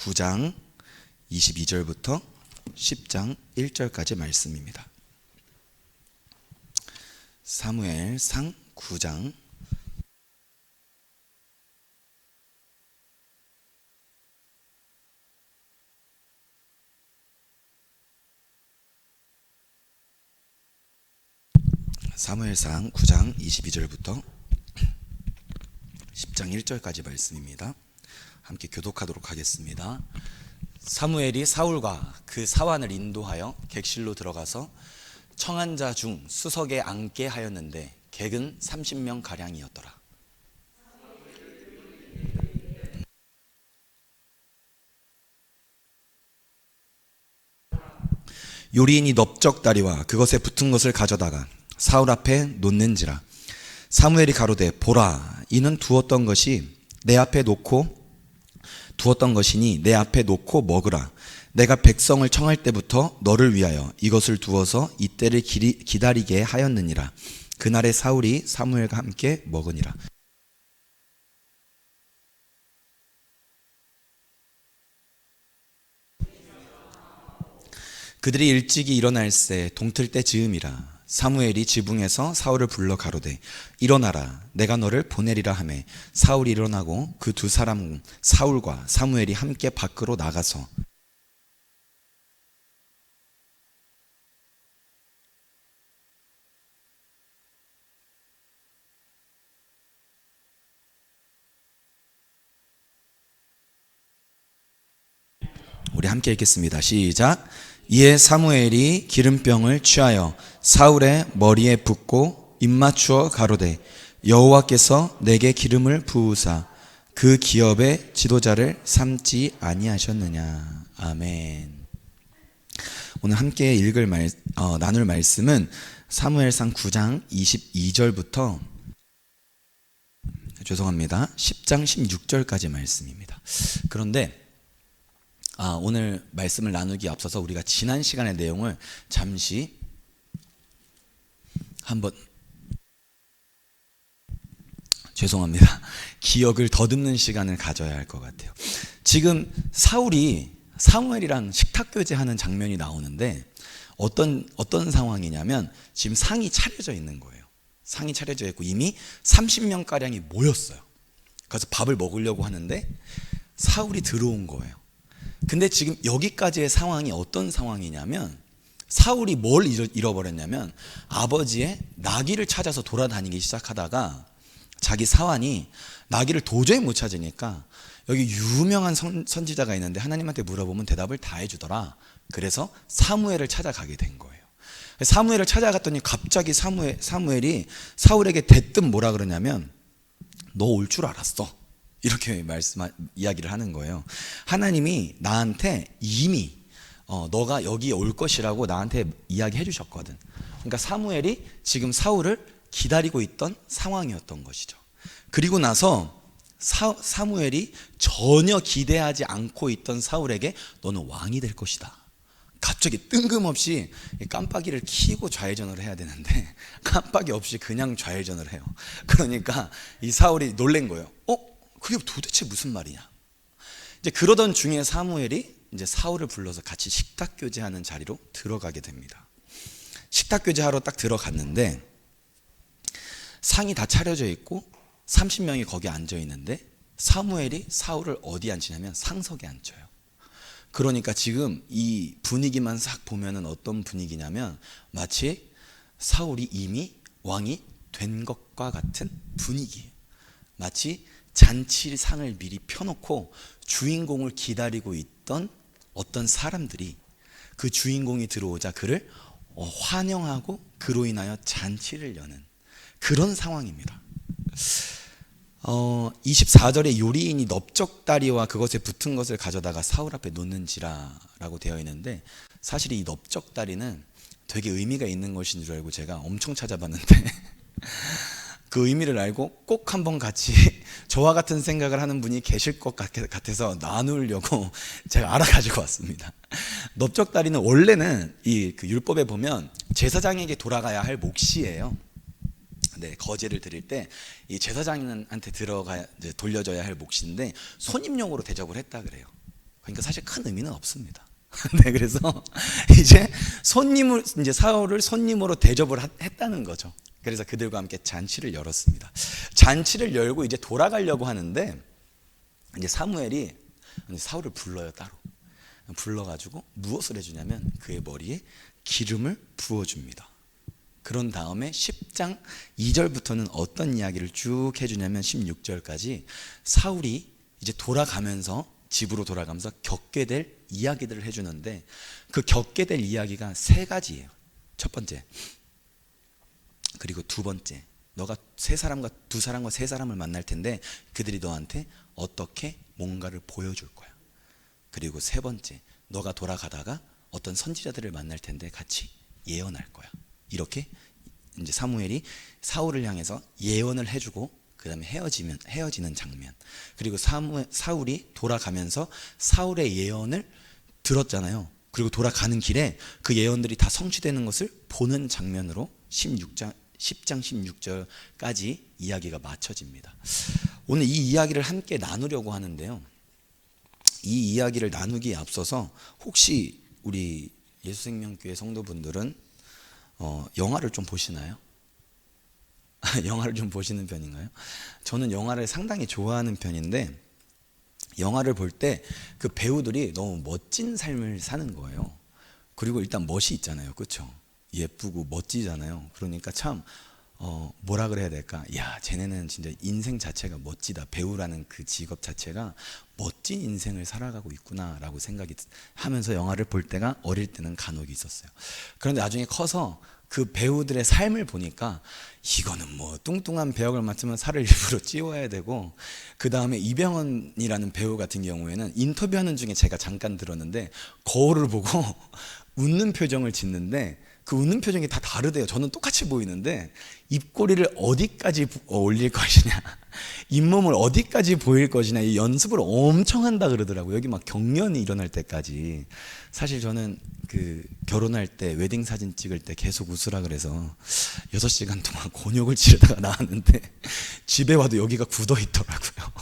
9장 22절부터 10장 1절까지 말씀입니다. 사무엘상 9장 사무엘상 9장 22절부터 10장 1절까지 말씀입니다. 함께 교독하도록 하겠습니다. 사무엘이 사울과 그 사환을 인도하여 객실로 들어가서 청한 자 중 수석에 앉게 하였는데 객은 30명 가량이었더라. 요리인이 넓적다리와 그것에 붙은 것을 가져다가 사울 앞에 놓는지라. 사무엘이 가로되 보라, 이는 두었던 것이니 내 앞에 놓고 먹으라. 내가 백성을 청할 때부터 너를 위하여 이것을 두어서 이때를 기다리게 하였느니라. 그날에 사울이 사무엘과 함께 먹으니라. 그들이 일찍이 일어날새 동틀 때 즈음이라. 사무엘이 지붕에서 사울을 불러 가로되 일어나라, 내가 너를 보내리라 하매 사울이 일어나고 그 두 사람 사울과 사무엘이 함께 밖으로 나가서 우리 함께 읽겠습니다. 시작. 이에 사무엘이 기름병을 취하여 사울의 머리에 붓고 입맞추어 가로되 여호와께서 내게 기름을 부으사 그 기업의 지도자를 삼지 아니하셨느냐. 아멘. 오늘 함께 나눌 말씀은 사무엘상 9장 22절부터 10장 16절까지 말씀입니다. 그런데 오늘 말씀을 나누기 앞서서 우리가 지난 시간의 내용을 잠시 한번 기억을 더듬는 시간을 가져야 할 것 같아요. 지금 사울이 사무엘이랑 식탁교제하는 장면이 나오는데 어떤 상황이냐면 지금 상이 차려져 있는 거예요. 상이 차려져 있고 이미 30명가량이 모였어요. 그래서 밥을 먹으려고 하는데 사울이 들어온 거예요. 근데 지금 여기까지의 상황이 어떤 상황이냐면 사울이 뭘 잃어버렸냐면 아버지의 나귀를 찾아서 돌아다니기 시작하다가 자기 사환이 나귀를 도저히 못 찾으니까 여기 유명한 선지자가 있는데 하나님한테 물어보면 대답을 다 해주더라. 그래서 사무엘을 찾아가게 된 거예요. 사무엘을 찾아갔더니 갑자기 사무엘이 사울에게 대뜸 뭐라 그러냐면 너 올 줄 알았어, 이렇게 이야기를 하는 거예요. 하나님이 나한테 이미 너가 여기 올 것이라고 나한테 이야기해 주셨거든. 그러니까 사무엘이 지금 사울을 기다리고 있던 상황이었던 것이죠. 그리고 나서 사무엘이 전혀 기대하지 않고 있던 사울에게 너는 왕이 될 것이다. 갑자기 뜬금없이 깜빡이를 켜고 좌회전을 해야 되는데 깜빡이 없이 그냥 좌회전을 해요. 그러니까 이 사울이 놀란 거예요. 그게 도대체 무슨 말이냐. 이제 그러던 중에 사무엘이 이제 사울을 불러서 같이 식탁교제하는 자리로 들어가게 됩니다. 식탁교제하러 딱 들어갔는데 상이 다 차려져 있고 30명이 거기 앉아 있는데 사무엘이 사울을 어디 앉히냐면 상석에 앉혀요. 그러니까 지금 이 분위기만 싹 보면은 어떤 분위기냐면 마치 사울이 이미 왕이 된 것과 같은 분위기예요. 마치 잔치상을 미리 펴놓고 주인공을 기다리고 있던 어떤 사람들이 그 주인공이 들어오자 그를 환영하고 그로 인하여 잔치를 여는 그런 상황입니다. 24절에 요리인이 넓적다리와 그것에 붙은 것을 가져다가 사울 앞에 놓는지라 라고 되어 있는데 사실 이 넓적다리는 되게 의미가 있는 것인 줄 알고 제가 엄청 찾아봤는데 그 의미를 알고 꼭 한번 같이 저와 같은 생각을 하는 분이 계실 것 같아서 나누려고 제가 알아가지고 왔습니다. 넓적다리는 원래는 그 율법에 보면 제사장에게 돌아가야 할 몫이에요. 네, 거제를 드릴 때 이 제사장한테 돌려줘야 할 몫인데 손님용으로 대접을 했다 그래요. 그러니까 사실 큰 의미는 없습니다. 네, 그래서 이제 사울을 손님으로 대접을 했다는 거죠. 그래서 그들과 함께 잔치를 열었습니다. 잔치를 열고 이제 돌아가려고 하는데 이제 사무엘이 사울을 불러요. 따로 불러가지고 무엇을 해주냐면 그의 머리에 기름을 부어줍니다. 그런 다음에 10장 2절부터는 어떤 이야기를 쭉 해주냐면 16절까지 사울이 이제 집으로 돌아가면서 겪게 될 이야기들을 해주는데, 그 겪게 될 이야기가 세 가지예요. 첫 번째, 그리고 두 번째, 너가 두 사람과 세 사람을 만날 텐데 그들이 너한테 어떻게 뭔가를 보여줄 거야. 그리고 세 번째, 너가 돌아가다가 어떤 선지자들을 만날 텐데 같이 예언할 거야. 이렇게 이제 사무엘이 사울을 향해서 예언을 해주고 그 다음에 헤어지는 장면. 그리고 사울이 돌아가면서 사울의 예언을 들었잖아요. 그리고 돌아가는 길에 그 예언들이 다 성취되는 것을 보는 장면으로 10장 16절까지 이야기가 마쳐집니다. 오늘 이 이야기를 함께 나누려고 하는데요, 이 이야기를 나누기에 앞서서 혹시 우리 예수생명교회 성도분들은 영화를 좀 보시나요? 영화를 좀 보시는 편인가요? 저는 영화를 상당히 좋아하는 편인데, 영화를 볼 때 그 배우들이 너무 멋진 삶을 사는 거예요. 그리고 일단 멋이 있잖아요. 그렇죠? 예쁘고 멋지잖아요. 그러니까 참 뭐라 그래야 될까? 야, 쟤네는 진짜 인생 자체가 멋지다. 배우라는 그 직업 자체가 멋진 인생을 살아가고 있구나라고 생각이 하면서 영화를 볼 때가 어릴 때는 간혹 있었어요. 그런데 나중에 커서 그 배우들의 삶을 보니까 이거는 뭐 뚱뚱한 배역을 맡으면 살을 일부러 찌워야 되고, 그 다음에 이병헌이라는 배우 같은 경우에는 인터뷰하는 중에 제가 잠깐 들었는데 거울을 보고 웃는 표정을 짓는데 그 웃는 표정이 다 다르대요. 저는 똑같이 보이는데 입꼬리를 어디까지 올릴 것이냐, 잇몸을 어디까지 보일 것이냐, 이 연습을 엄청 한다 그러더라고요. 여기 막 경련이 일어날 때까지. 사실 저는 그 결혼할 때 웨딩 사진 찍을 때 계속 웃으라 그래서 6시간 동안 곤욕을 치르다가 나왔는데 집에 와도 여기가 굳어 있더라고요.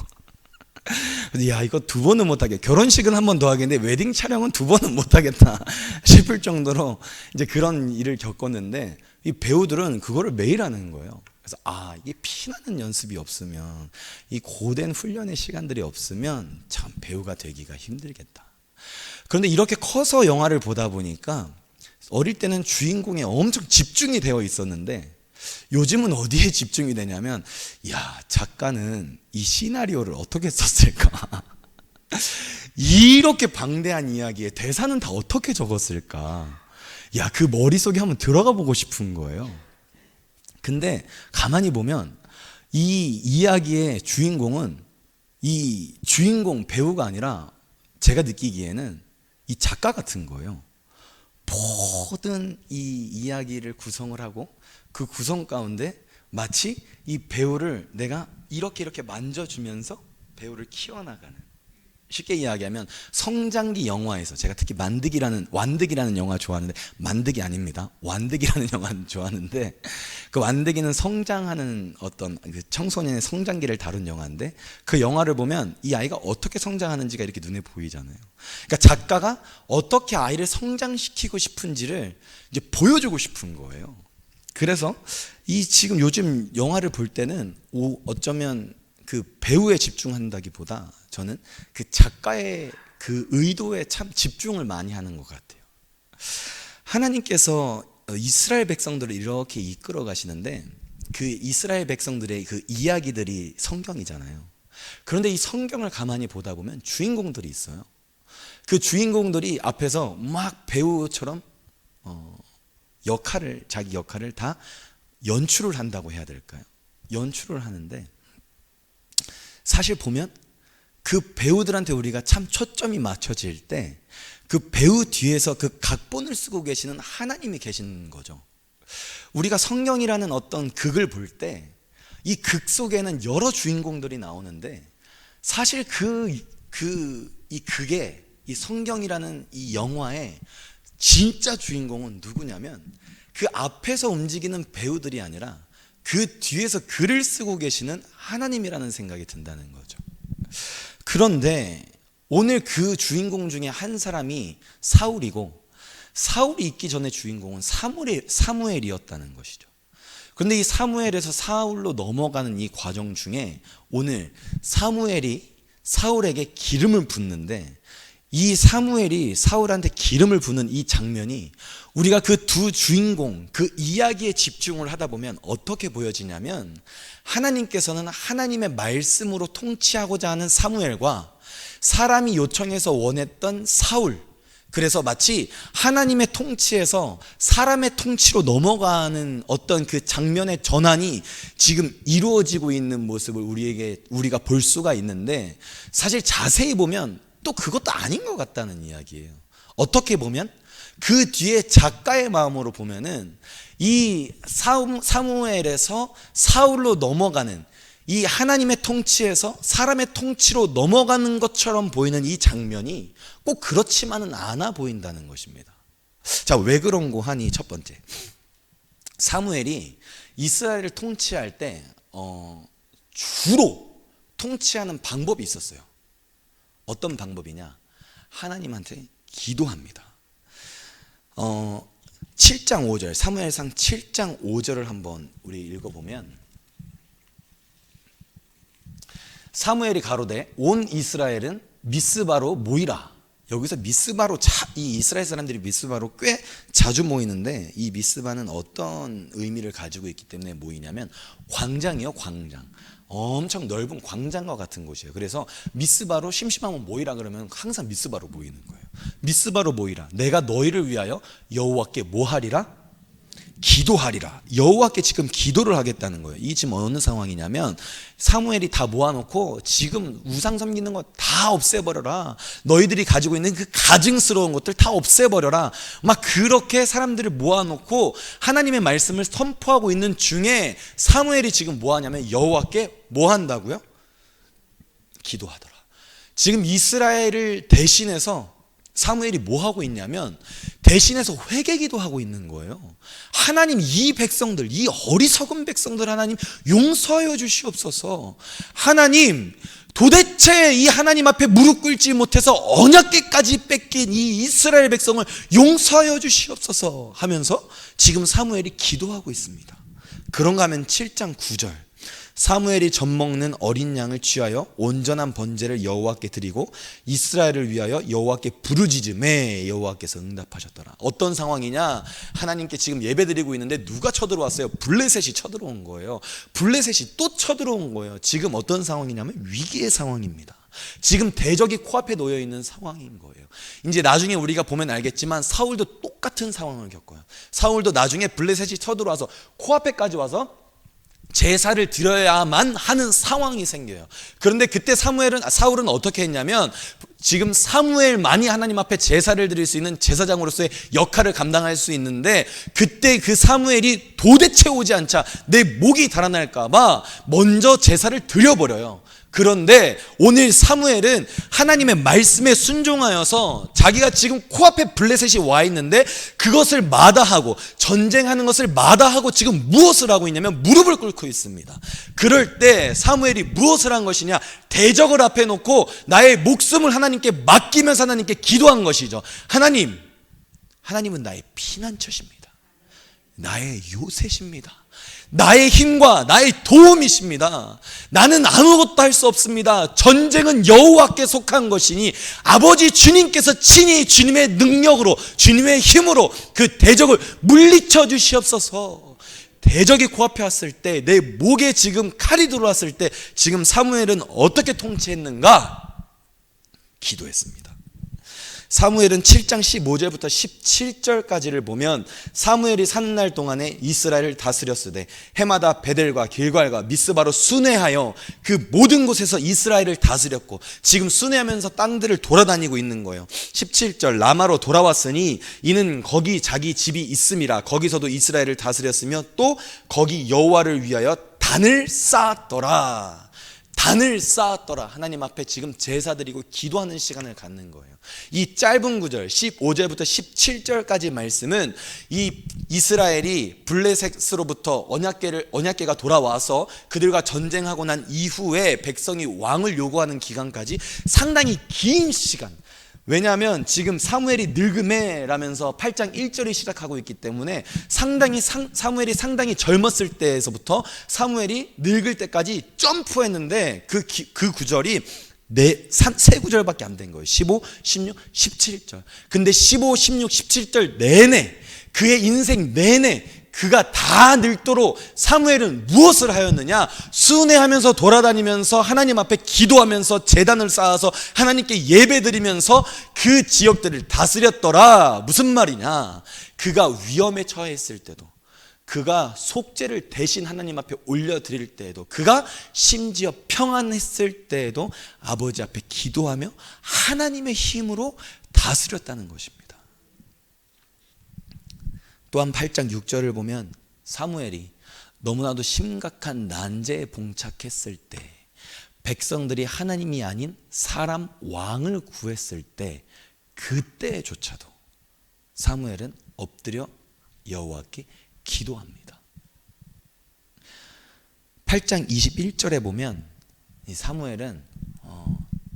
야, 이거 두 번은 못하겠다. 결혼식은 한 번 더 하겠는데 웨딩 촬영은 두 번은 못하겠다 싶을 정도로 이제 그런 일을 겪었는데, 이 배우들은 그거를 매일 하는 거예요. 그래서 이게 피나는 연습이 없으면, 이 고된 훈련의 시간들이 없으면 참 배우가 되기가 힘들겠다. 그런데 이렇게 커서 영화를 보다 보니까 어릴 때는 주인공에 엄청 집중이 되어 있었는데 요즘은 어디에 집중이 되냐면, 야, 작가는 이 시나리오를 어떻게 썼을까? 이렇게 방대한 이야기에 대사는 다 어떻게 적었을까? 야, 그 머릿속에 한번 들어가 보고 싶은 거예요. 근데 가만히 보면 이 이야기의 주인공은 이 주인공 배우가 아니라 제가 느끼기에는 이 작가 같은 거예요. 모든 이 이야기를 구성을 하고 그 구성 가운데 마치 이 배우를 내가 이렇게 만져주면서 배우를 키워나가는, 쉽게 이야기하면 성장기 영화에서, 제가 특히 완득이라는 영화 좋아하는데, 만득이 아닙니다. 완득이라는 영화는 좋아하는데, 그 완득이는 성장하는 어떤 그 청소년의 성장기를 다룬 영화인데, 그 영화를 보면 이 아이가 어떻게 성장하는지가 이렇게 눈에 보이잖아요. 그러니까 작가가 어떻게 아이를 성장시키고 싶은지를 이제 보여주고 싶은 거예요. 그래서 지금 요즘 영화를 볼 때는 어쩌면 그 배우에 집중한다기보다 저는 그 작가의 그 의도에 참 집중을 많이 하는 것 같아요. 하나님께서 이스라엘 백성들을 이렇게 이끌어 가시는데, 그 이스라엘 백성들의 그 이야기들이 성경이잖아요. 그런데 이 성경을 가만히 보다 보면 주인공들이 있어요. 그 주인공들이 앞에서 막 배우처럼 자기 역할을 다 연출을 한다고 해야 될까요? 연출을 하는데, 사실 보면 그 배우들한테 우리가 참 초점이 맞춰질 때 그 배우 뒤에서 그 각본을 쓰고 계시는 하나님이 계신 거죠. 우리가 성경이라는 어떤 극을 볼 때 이 극 속에는 여러 주인공들이 나오는데, 사실 이 극의, 이 성경이라는 이 영화의 진짜 주인공은 누구냐면 그 앞에서 움직이는 배우들이 아니라 그 뒤에서 글을 쓰고 계시는 하나님이라는 생각이 든다는 거죠. 그런데 오늘 그 주인공 중에 한 사람이 사울이고, 사울이 있기 전에 주인공은 사무엘이었다는 것이죠. 그런데 이 사무엘에서 사울로 넘어가는 이 과정 중에 오늘 사무엘이 사울에게 기름을 붓는데, 이 사무엘이 사울한테 기름을 부는 이 장면이 우리가 그 두 주인공, 그 이야기에 집중을 하다 보면 어떻게 보여지냐면, 하나님께서는 하나님의 말씀으로 통치하고자 하는 사무엘과 사람이 요청해서 원했던 사울, 그래서 마치 하나님의 통치에서 사람의 통치로 넘어가는 어떤 그 장면의 전환이 지금 이루어지고 있는 모습을 우리가 볼 수가 있는데, 사실 자세히 보면 또 그것도 아닌 것 같다는 이야기예요. 어떻게 보면 그 뒤에 작가의 마음으로 보면은 이 사무엘에서 사울로 넘어가는, 이 하나님의 통치에서 사람의 통치로 넘어가는 것처럼 보이는 이 장면이 꼭 그렇지만은 않아 보인다는 것입니다. 자, 왜 그런고 하니, 첫 번째, 사무엘이 이스라엘을 통치할 때 주로 통치하는 방법이 있었어요. 어떤 방법이냐? 하나님한테 기도합니다. 7장 5절, 사무엘상 7장 5절을 한번 우리 읽어보면, 사무엘이 가로되 온 이스라엘은 미스바로 모이라. 여기서 미스바로, 이 이스라엘 사람들이 미스바로 꽤 자주 모이는데, 이 미스바는 어떤 의미를 가지고 있기 때문에 모이냐면 광장이요, 광장. 엄청 넓은 광장과 같은 곳이에요. 그래서 미스바로 심심하면 모이라 그러면 항상 미스바로 모이는 거예요. 미스바로 모이라. 내가 너희를 위하여 여호와께 뭐 하리라? 기도하리라. 여호와께 지금 기도를 하겠다는 거예요. 이 지금 어느 상황이냐면, 사무엘이 다 모아놓고 지금 우상 섬기는 거 다 없애버려라. 너희들이 가지고 있는 그 가증스러운 것들 다 없애버려라. 막 그렇게 사람들을 모아놓고 하나님의 말씀을 선포하고 있는 중에 사무엘이 지금 뭐 하냐면 여호와께 뭐 한다고요? 기도하더라. 지금 이스라엘을 대신해서 사무엘이 뭐 하고 있냐면 대신해서 회개기도 하고 있는 거예요. 하나님, 이 백성들, 이 어리석은 백성들 하나님 용서하여 주시옵소서. 하나님, 도대체 이 하나님 앞에 무릎 꿇지 못해서 언약궤까지 뺏긴 이 이스라엘 백성을 용서하여 주시옵소서 하면서 지금 사무엘이 기도하고 있습니다. 그런가 하면 7장 9절, 사무엘이 젖먹는 어린 양을 취하여 온전한 번제를 여호와께 드리고 이스라엘을 위하여 여호와께 부르짖음에 여호와께서 응답하셨더라. 어떤 상황이냐? 하나님께 지금 예배드리고 있는데 누가 쳐들어왔어요? 블레셋이 쳐들어온 거예요. 블레셋이 또 쳐들어온 거예요. 지금 어떤 상황이냐면 위기의 상황입니다. 지금 대적이 코앞에 놓여 있는 상황인 거예요. 이제 나중에 우리가 보면 알겠지만 사울도 똑같은 상황을 겪어요. 사울도 나중에 블레셋이 쳐들어와서 코앞에까지 와서 제사를 드려야만 하는 상황이 생겨요. 그런데 그때 사울은 어떻게 했냐면, 지금 사무엘만이 하나님 앞에 제사를 드릴 수 있는 제사장으로서의 역할을 감당할 수 있는데, 그때 그 사무엘이 도대체 오지 않자 내 목이 달아날까 봐 먼저 제사를 드려버려요. 그런데 오늘 사무엘은 하나님의 말씀에 순종하여서 자기가 지금 코앞에 블레셋이 와 있는데 그것을 마다하고, 전쟁하는 것을 마다하고 지금 무엇을 하고 있냐면 무릎을 꿇고 있습니다. 그럴 때 사무엘이 무엇을 한 것이냐? 대적을 앞에 놓고 나의 목숨을 하나님께 맡기면서 하나님께 기도한 것이죠. 하나님은 나의 피난처십니다. 나의 요새십니다. 나의 힘과 나의 도움이십니다. 나는 아무것도 할 수 없습니다. 전쟁은 여호와께 속한 것이니 아버지 주님께서 친히 주님의 능력으로, 주님의 힘으로 그 대적을 물리쳐 주시옵소서. 대적이 코앞에 왔을 때, 내 목에 지금 칼이 들어왔을 때 지금 사무엘은 어떻게 통치했는가? 기도했습니다. 사무엘은 7장 15절부터 17절까지를 보면 사무엘이 사는 날 동안에 이스라엘을 다스렸으되 해마다 베델과 길갈과 미스바로 순회하여 그 모든 곳에서 이스라엘을 다스렸고, 지금 순회하면서 땅들을 돌아다니고 있는 거예요. 17절, 라마로 돌아왔으니 이는 거기 자기 집이 있음이라. 거기서도 이스라엘을 다스렸으며 또 거기 여호와를 위하여 단을 쌓았더라. 단을 쌓았더라. 하나님 앞에 지금 제사드리고 기도하는 시간을 갖는 거예요. 이 짧은 구절 15절부터 17절까지 말씀은 이 이스라엘이 블레셋으로부터 언약궤가 돌아와서 그들과 전쟁하고 난 이후에 백성이 왕을 요구하는 기간까지 상당히 긴 시간. 왜냐하면 지금 사무엘이 늙음에라면서 8장 1절이 시작하고 있기 때문에 사무엘이 상당히 젊었을 때에서부터 사무엘이 늙을 때까지 점프했는데 그 구절이 세 구절밖에 안 된 거예요. 15, 16, 17절. 근데 15, 16, 17절 내내, 그의 인생 내내 그가 다 늙도록 사무엘은 무엇을 하였느냐? 순회하면서 돌아다니면서 하나님 앞에 기도하면서 제단을 쌓아서 하나님께 예배드리면서 그 지역들을 다스렸더라. 무슨 말이냐? 그가 위험에 처했을 때도, 그가 속죄를 대신 하나님 앞에 올려드릴 때에도, 그가 심지어 평안했을 때에도 아버지 앞에 기도하며 하나님의 힘으로 다스렸다는 것입니다. 또한 8장 6절을 보면 사무엘이 너무나도 심각한 난제에 봉착했을 때, 백성들이 하나님이 아닌 사람 왕을 구했을 때, 그때조차도 사무엘은 엎드려 여호와께 기도합니다. 8장 21절에 보면 이 사무엘은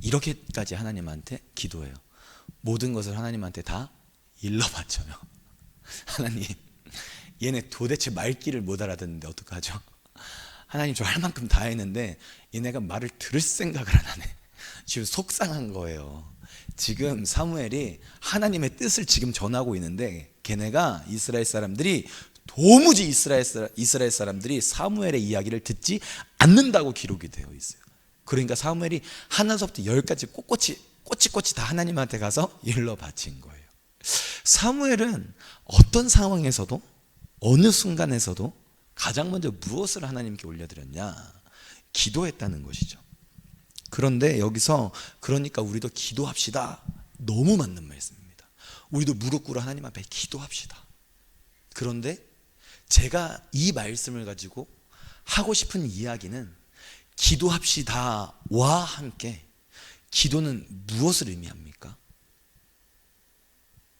이렇게까지 하나님한테 기도해요. 모든 것을 하나님한테 다 일러 바쳐요. 하나님, 얘네 도대체 말귀를 못 알아듣는데 어떡하죠? 하나님, 저 할 만큼 다 했는데 얘네가 말을 들을 생각을 안 하네. 지금 속상한 거예요. 지금 사무엘이 하나님의 뜻을 지금 전하고 있는데 걔네가 이스라엘 사람들이 도무지 이스라엘 사람들이 사무엘의 이야기를 듣지 않는다고 기록이 되어 있어요. 그러니까 사무엘이 하나서부터 열까지 꼬치꼬치 다 하나님한테 가서 일러 바친 거예요. 사무엘은 어떤 상황에서도 어느 순간에서도 가장 먼저 무엇을 하나님께 올려드렸냐? 기도했다는 것이죠. 그런데 여기서 그러니까 우리도 기도합시다. 너무 맞는 말씀입니다. 우리도 무릎 꿇어 하나님 앞에 기도합시다. 그런데 제가 이 말씀을 가지고 하고 싶은 이야기는 기도합시다와 함께 기도는 무엇을 의미합니까?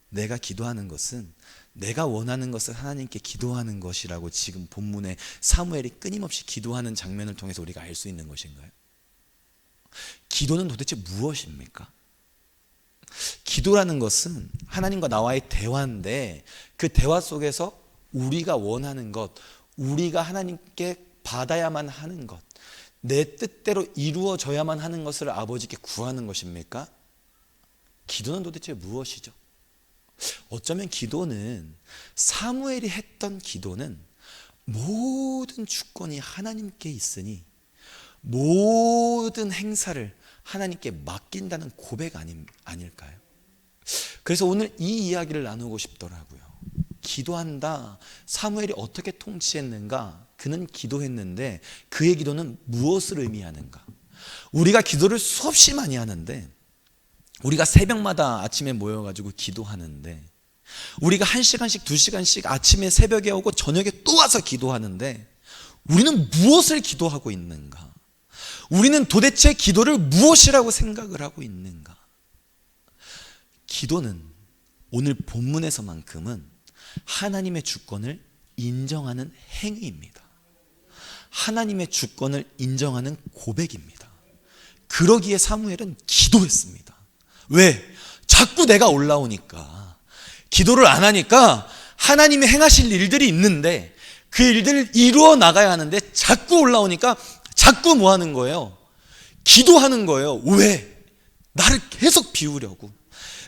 내가 기도하는 것은 내가 원하는 것을 하나님께 기도하는 것이라고 지금 본문에 사무엘이 끊임없이 기도하는 장면을 통해서 우리가 알 수 있는 것인가요? 기도는 도대체 무엇입니까? 기도라는 것은 하나님과 나와의 대화인데, 그 대화 속에서 우리가 원하는 것, 우리가 하나님께 받아야만 하는 것, 내 뜻대로 이루어져야만 하는 것을 아버지께 구하는 것입니까? 기도는 도대체 무엇이죠? 어쩌면 기도는, 사무엘이 했던 기도는 모든 주권이 하나님께 있으니 모든 행사를 하나님께 맡긴다는 고백 아닐까요? 그래서 오늘 이 이야기를 나누고 싶더라고요. 기도한다. 사무엘이 어떻게 통치했는가? 그는 기도했는데 그의 기도는 무엇을 의미하는가? 우리가 기도를 수없이 많이 하는데, 우리가 새벽마다 아침에 모여가지고 기도하는데, 우리가 1시간씩 2시간씩 아침에 새벽에 오고 저녁에 또 와서 기도하는데, 우리는 무엇을 기도하고 있는가? 우리는 도대체 기도를 무엇이라고 생각을 하고 있는가? 기도는 오늘 본문에서만큼은 하나님의 주권을 인정하는 행위입니다. 하나님의 주권을 인정하는 고백입니다. 그러기에 사무엘은 기도했습니다. 왜? 자꾸 내가 올라오니까, 기도를 안 하니까 하나님이 행하실 일들이 있는데 그 일들을 이루어 나가야 하는데 자꾸 올라오니까 자꾸 뭐 하는 거예요? 기도하는 거예요. 왜? 나를 계속 비우려고,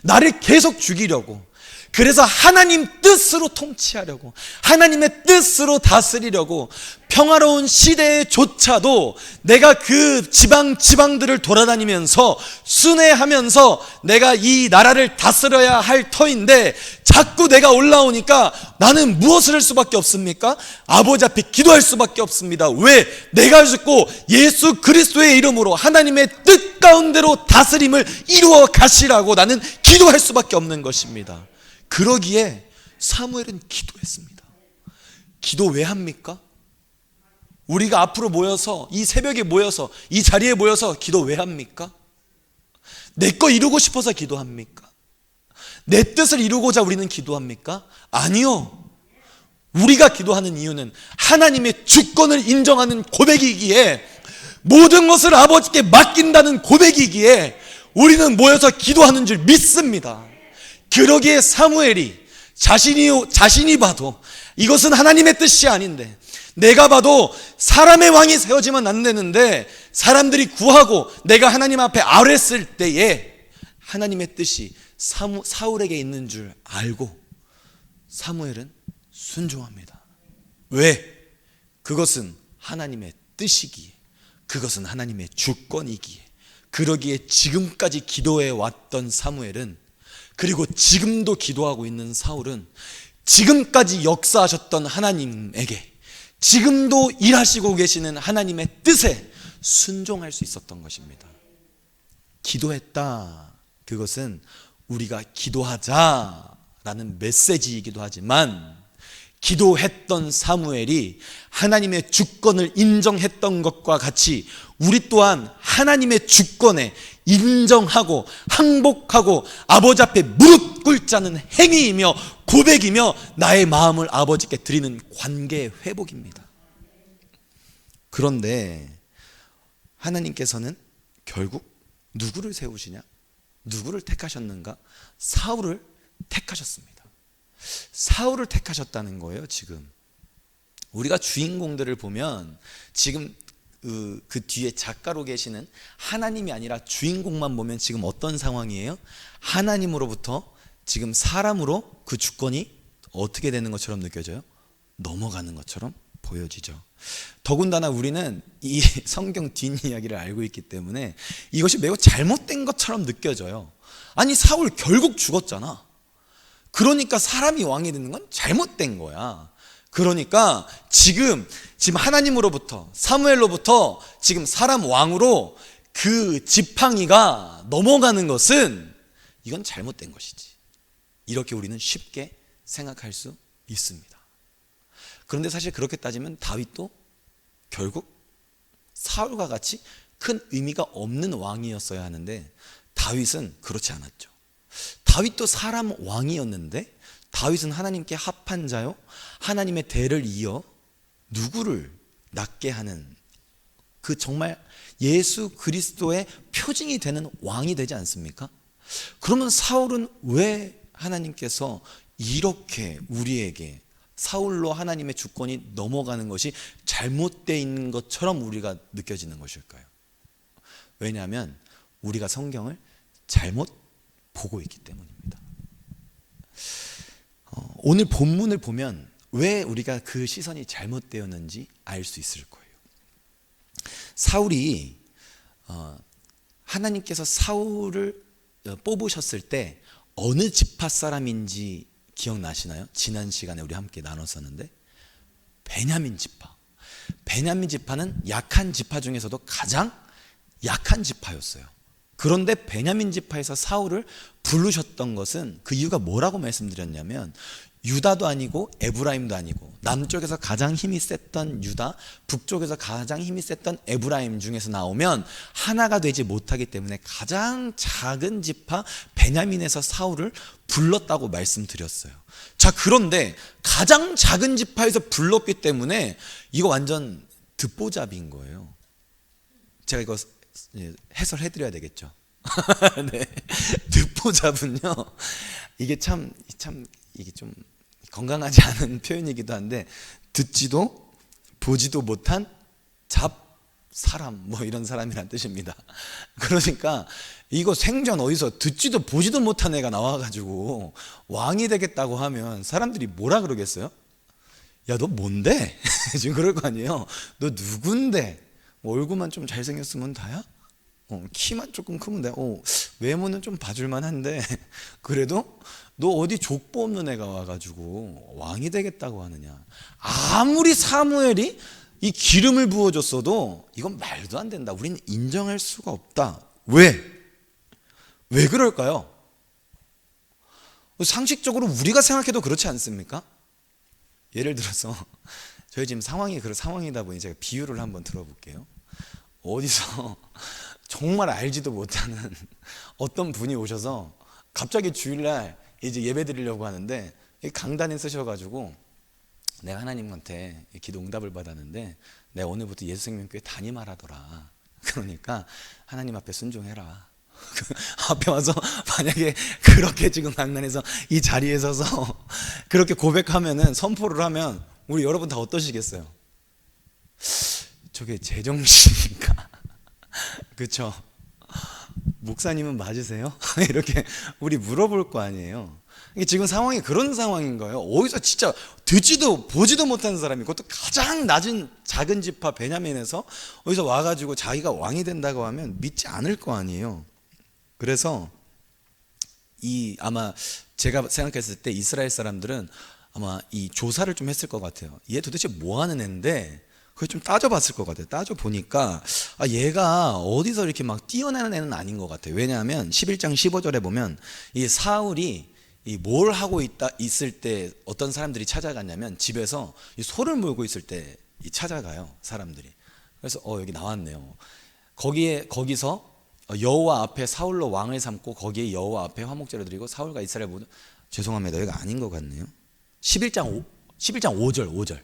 나를 계속 죽이려고, 그래서 하나님 뜻으로 통치하려고, 하나님의 뜻으로 다스리려고, 평화로운 시대에조차도 내가 그 지방들을 돌아다니면서 순회하면서 내가 이 나라를 다스려야 할 터인데 자꾸 내가 올라오니까 나는 무엇을 할 수밖에 없습니까? 아버지 앞에 기도할 수밖에 없습니다. 왜? 내가 죽고 예수 그리스도의 이름으로 하나님의 뜻 가운데로 다스림을 이루어 가시라고 나는 기도할 수밖에 없는 것입니다. 그러기에 사무엘은 기도했습니다. 기도 왜 합니까? 우리가 앞으로 모여서 이 새벽에 모여서 이 자리에 모여서 기도 왜 합니까? 내 거 이루고 싶어서 기도합니까? 내 뜻을 이루고자 우리는 기도합니까? 아니요. 우리가 기도하는 이유는 하나님의 주권을 인정하는 고백이기에, 모든 것을 아버지께 맡긴다는 고백이기에 우리는 모여서 기도하는 줄 믿습니다. 그러기에 사무엘이 자신이 봐도 이것은 하나님의 뜻이 아닌데, 내가 봐도 사람의 왕이 세워지면 안 되는데 사람들이 구하고 내가 하나님 앞에 아뢰었을 때에 하나님의 뜻이 사울에게 있는 줄 알고 사무엘은 순종합니다. 왜? 그것은 하나님의 뜻이기에, 그것은 하나님의 주권이기에. 그러기에 지금까지 기도해 왔던 사무엘은, 그리고 지금도 기도하고 있는 사울은 지금까지 역사하셨던 하나님에게, 지금도 일하시고 계시는 하나님의 뜻에 순종할 수 있었던 것입니다. 기도했다, 그것은 우리가 기도하자라는 메시지이기도 하지만, 기도했던 사무엘이 하나님의 주권을 인정했던 것과 같이 우리 또한 하나님의 주권에 인정하고 항복하고 아버지 앞에 무릎 꿇자는 행위이며 고백이며 나의 마음을 아버지께 드리는 관계의 회복입니다. 그런데 하나님께서는 결국 누구를 세우시냐? 누구를 택하셨는가? 사울을 택하셨습니다. 사울을 택하셨다는 거예요. 지금 우리가 주인공들을 보면 지금 그 뒤에 작가로 계시는 하나님이 아니라 주인공만 보면 지금 어떤 상황이에요? 하나님으로부터 지금 사람으로 그 주권이 어떻게 되는 것처럼 느껴져요? 넘어가는 것처럼 보여지죠. 더군다나 우리는 이 성경 뒷이야기를 알고 있기 때문에 이것이 매우 잘못된 것처럼 느껴져요. 아니, 사울 결국 죽었잖아. 그러니까 사람이 왕이 되는 건 잘못된 거야. 그러니까 지금 하나님으로부터, 사무엘로부터 지금 사람 왕으로 그 지팡이가 넘어가는 것은 이건 잘못된 것이지. 이렇게 우리는 쉽게 생각할 수 있습니다. 그런데 사실 그렇게 따지면 다윗도 결국 사울과 같이 큰 의미가 없는 왕이었어야 하는데 다윗은 그렇지 않았죠. 다윗도 사람 왕이었는데 다윗은 하나님께 합한 자요, 하나님의 대를 이어 누구를 낫게 하는 그 정말 예수 그리스도의 표징이 되는 왕이 되지 않습니까? 그러면 사울은 왜 하나님께서 이렇게 우리에게 사울로 하나님의 주권이 넘어가는 것이 잘못되어 있는 것처럼 우리가 느껴지는 것일까요? 왜냐하면 우리가 성경을 잘못 보고 있기 때문입니다. 오늘 본문을 보면 왜 우리가 그 시선이 잘못되었는지 알 수 있을 거예요. 사울이 하나님께서 사울을 뽑으셨을 때 어느 지파 사람인지 기억나시나요? 지난 시간에 우리 함께 나눴었는데 베냐민 지파. 베냐민 지파는 약한 지파 중에서도 가장 약한 지파였어요. 그런데 베냐민 지파에서 사울을 부르셨던 것은 그 이유가 뭐라고 말씀드렸냐면, 유다도 아니고 에브라임도 아니고 남쪽에서 가장 힘이 셌던 유다, 북쪽에서 가장 힘이 셌던 에브라임 중에서 나오면 하나가 되지 못하기 때문에 가장 작은 지파 베냐민에서 사울을 불렀다고 말씀드렸어요. 자, 그런데 가장 작은 지파에서 불렀기 때문에 이거 완전 듣보잡인 거예요. 제가 이거 해설해 드려야 되겠죠. 네. 듣보잡은요, 이게 참 이게 좀 건강하지 않은 표현이기도 한데, 듣지도 보지도 못한 사람, 뭐 이런 사람이란 뜻입니다. 그러니까 이거 생전 어디서 듣지도 보지도 못한 애가 나와가지고 왕이 되겠다고 하면 사람들이 뭐라 그러겠어요? 야, 너 뭔데? 지금 그럴 거 아니에요. 너 누군데? 뭐 얼굴만 좀 잘생겼으면 다야? 키만 조금 크면 돼. 외모는 좀 봐줄만 한데 그래도 너 어디 족보 없는 애가 와가지고 왕이 되겠다고 하느냐. 아무리 사무엘이 이 기름을 부어줬어도 이건 말도 안 된다. 우리는 인정할 수가 없다. 왜 그럴까요? 상식적으로 우리가 생각해도 그렇지 않습니까? 예를 들어서 저희 지금 상황이 그런 상황이다 보니 제가 비유를 한번 들어볼게요. 어디서 정말 알지도 못하는 어떤 분이 오셔서 갑자기 주일날 이제 예배 드리려고 하는데 강단에 쓰셔가지고 내가 하나님한테 기도 응답을 받았는데 내가 오늘부터 예수생명교회 담임하라더라. 그러니까 하나님 앞에 순종해라. 앞에 와서 만약에 그렇게 지금 강단에서 이 자리에 서서 그렇게 고백하면은, 선포를 하면 우리 여러분 다 어떠시겠어요? 저게 제정신인가? 그쵸? 목사님은 맞으세요? 이렇게 우리 물어볼 거 아니에요. 지금 상황이 그런 상황인 거예요. 어디서 진짜 듣지도 보지도 못하는 사람이, 그것도 가장 낮은 작은 지파 베냐민에서 어디서 와가지고 자기가 왕이 된다고 하면 믿지 않을 거 아니에요. 그래서 아마 제가 생각했을 때 이스라엘 사람들은 아마 이 조사를 좀 했을 것 같아요. 얘 도대체 뭐 하는 애인데 그걸 좀 따져봤을 것 같아요. 따져보니까 얘가 어디서 이렇게 막 뛰어나는 애는 아닌 것 같아요. 왜냐하면 11장 15절에 보면 이 사울이 뭘 하고 있을 때 어떤 사람들이 찾아갔냐면, 집에서 이 소를 물고 있을 때 찾아가요, 사람들이. 그래서 여기 나왔네요. 거기서 여호와 앞에 사울로 왕을 삼고 거기에 여호와 앞에 화목제를 드리고 사울과 이스라엘 모두, 죄송합니다, 여기가 아닌 것 같네요. 11장 5절.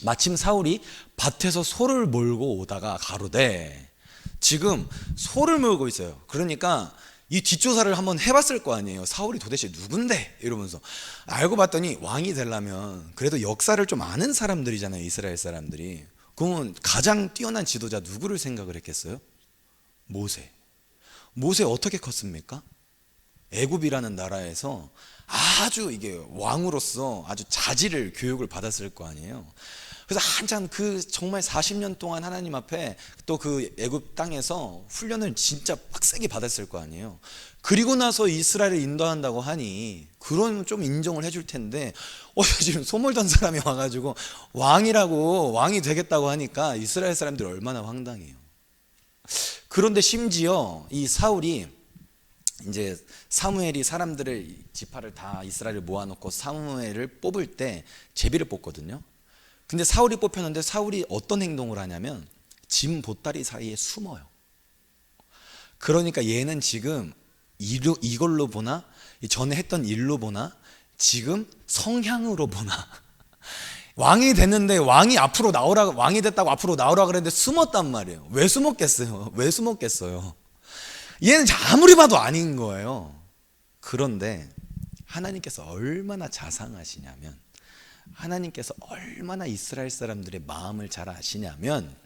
마침 사울이 밭에서 소를 몰고 오다가 가로되, 지금 소를 몰고 있어요. 그러니까 이 뒷조사를 한번 해봤을 거 아니에요. 사울이 도대체 누군데? 이러면서 알고 봤더니 왕이 되려면 그래도 역사를 좀 아는 사람들이잖아요, 이스라엘 사람들이. 그러면 가장 뛰어난 지도자 누구를 생각을 했겠어요? 모세 어떻게 컸습니까? 애굽이라는 나라에서 아주 이게 왕으로서 아주 자질을, 교육을 받았을 거 아니에요. 그래서 한참 정말 40년 동안 하나님 앞에 또 그 애굽 땅에서 훈련을 진짜 빡세게 받았을 거 아니에요. 그리고 나서 이스라엘을 인도한다고 하니 그런 좀 인정을 해줄 텐데, 지금 소몰던 사람이 와가지고 왕이 되겠다고 하니까 이스라엘 사람들이 얼마나 황당해요. 그런데 심지어 이 사울이 이제 사무엘이 사람들을, 지파를 다 이스라엘을 모아놓고 사무엘을 뽑을 때 제비를 뽑거든요. 근데 사울이 뽑혔는데 사울이 어떤 행동을 하냐면 짐 보따리 사이에 숨어요. 그러니까 얘는 지금 이걸로 보나, 전에 했던 일로 보나, 지금 성향으로 보나, 왕이 됐는데 왕이 됐다고 앞으로 나오라 그랬는데 숨었단 말이에요. 왜 숨었겠어요? 얘는 아무리 봐도 아닌 거예요. 그런데 하나님께서 얼마나 자상하시냐면, 하나님께서 얼마나 이스라엘 사람들의 마음을 잘 아시냐면,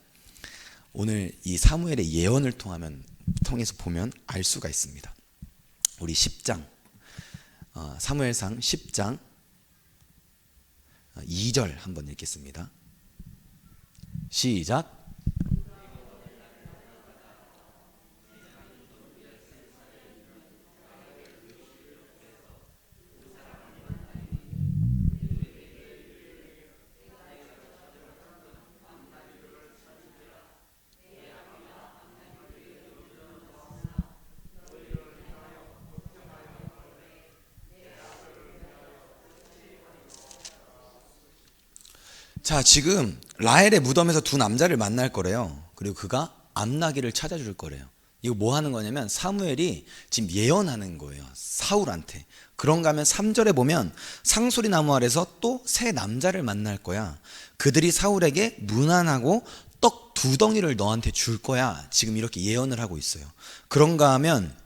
오늘 이 사무엘의 예언을 통해서 보면 알 수가 있습니다. 우리 10장, 사무엘상 10장 2절 한번 읽겠습니다. 시작. 자, 지금 라헬의 무덤에서 두 남자를 만날 거래요. 그리고 그가 암나기를 찾아줄 거래요. 이거 뭐 하는 거냐면 사무엘이 지금 예언하는 거예요, 사울한테. 그런가 하면 3절에 보면 상소리 나무 아래서 또 세 남자를 만날 거야. 그들이 사울에게 문안하고 떡 2덩이를 너한테 줄 거야. 지금 이렇게 예언을 하고 있어요. 그런가 하면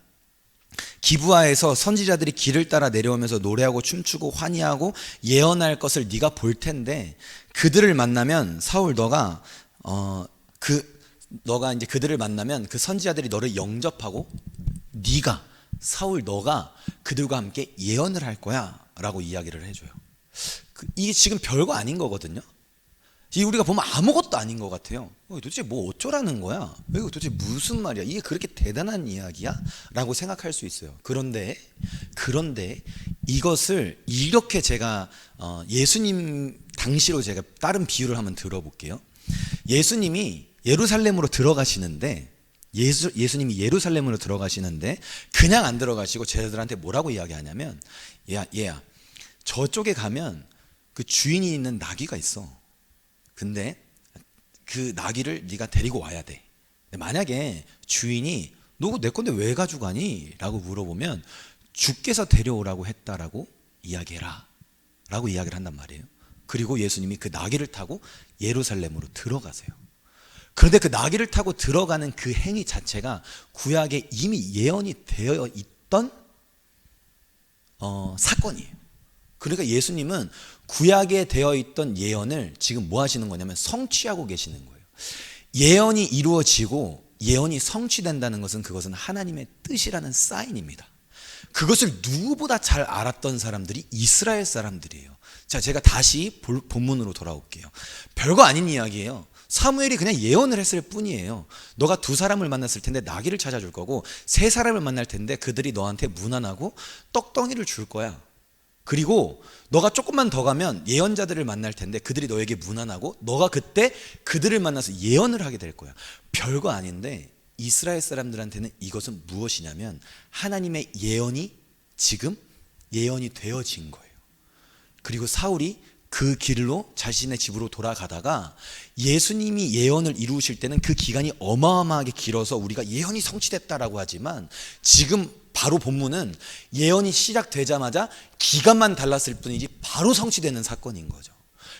기브아에서 선지자들이 길을 따라 내려오면서 노래하고 춤추고 환희하고 예언할 것을 네가 볼 텐데, 그들을 만나면 사울 너가 이제 그들을 만나면 그 선지자들이 너를 영접하고 너가 그들과 함께 예언을 할 거야 라고 이야기를 해줘요. 이게 지금 별거 아닌 거거든요. 이게 우리가 보면 아무것도 아닌 것 같아요. 도대체 뭐 어쩌라는 거야? 이거 도대체 무슨 말이야? 이게 그렇게 대단한 이야기야? 라고 생각할 수 있어요. 그런데 이것을 이렇게 제가 예수님 당시로 제가 다른 비유를 한번 들어볼게요. 예수님이 예루살렘으로 들어가시는데 그냥 안 들어가시고 제자들한테 뭐라고 이야기하냐면, 얘야 저쪽에 가면 그 주인이 있는 나귀가 있어. 근데 그 나귀를 네가 데리고 와야 돼. 만약에 주인이 너 내 건데 왜 가져가니? 라고 물어보면 주께서 데려오라고 했다라고 이야기해라 라고 이야기를 한단 말이에요. 그리고 예수님이 그 나귀를 타고 예루살렘으로 들어가세요. 그런데 그 나귀를 타고 들어가는 그 행위 자체가 구약에 이미 예언이 되어 있던 사건이에요. 그러니까 예수님은 구약에 되어 있던 예언을 지금 뭐 하시는 거냐면 성취하고 계시는 거예요. 예언이 이루어지고 예언이 성취된다는 것은 그것은 하나님의 뜻이라는 사인입니다. 그것을 누구보다 잘 알았던 사람들이 이스라엘 사람들이에요. 자, 제가 다시 본문으로 돌아올게요. 별거 아닌 이야기예요. 사무엘이 그냥 예언을 했을 뿐이에요. 너가 두 사람을 만났을 텐데 나귀를 찾아줄 거고, 세 사람을 만날 텐데 그들이 너한테 문안하고 떡덩이를 줄 거야. 그리고 너가 조금만 더 가면 예언자들을 만날 텐데 그들이 너에게 문안하고 너가 그때 그들을 만나서 예언을 하게 될 거야. 별거 아닌데 이스라엘 사람들한테는 이것은 무엇이냐면 하나님의 예언이 지금 예언이 되어진 거예요. 그리고 사울이 그 길로 자신의 집으로 돌아가다가 예수님이 예언을 이루실 때는 그 기간이 어마어마하게 길어서 우리가 예언이 성취됐다라고 하지만 지금 바로 본문은 예언이 시작되자마자 기간만 달랐을 뿐이지 바로 성취되는 사건인 거죠.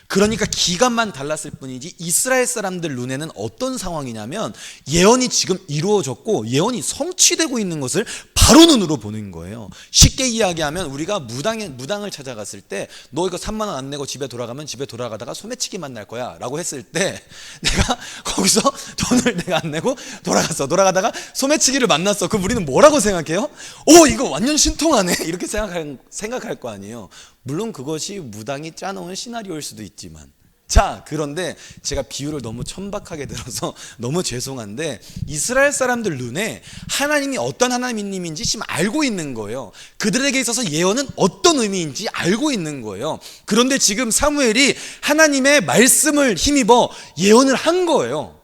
그러니까 기간만 달랐을 뿐이지 이스라엘 사람들 눈에는 어떤 상황이냐면 예언이 지금 이루어졌고 예언이 성취되고 있는 것을 바로 눈으로 보는 거예요. 쉽게 이야기하면 우리가 무당을 찾아갔을 때 너 이거 3만 원 안 내고 집에 돌아가면 집에 돌아가다가 소매치기 만날 거야 라고 했을 때 내가 거기서 돈을 내가 안 내고 돌아가다가 소매치기를 만났어. 그럼 우리는 뭐라고 생각해요? 오, 이거 완전 신통하네 이렇게 생각할 거 아니에요. 물론 그것이 무당이 짜놓은 시나리오일 수도 있지만, 자, 그런데 제가 비유를 너무 천박하게 들어서 너무 죄송한데 이스라엘 사람들 눈에 하나님이 어떤 하나님인지 지금 알고 있는 거예요. 그들에게 있어서 예언은 어떤 의미인지 알고 있는 거예요. 그런데 지금 사무엘이 하나님의 말씀을 힘입어 예언을 한 거예요.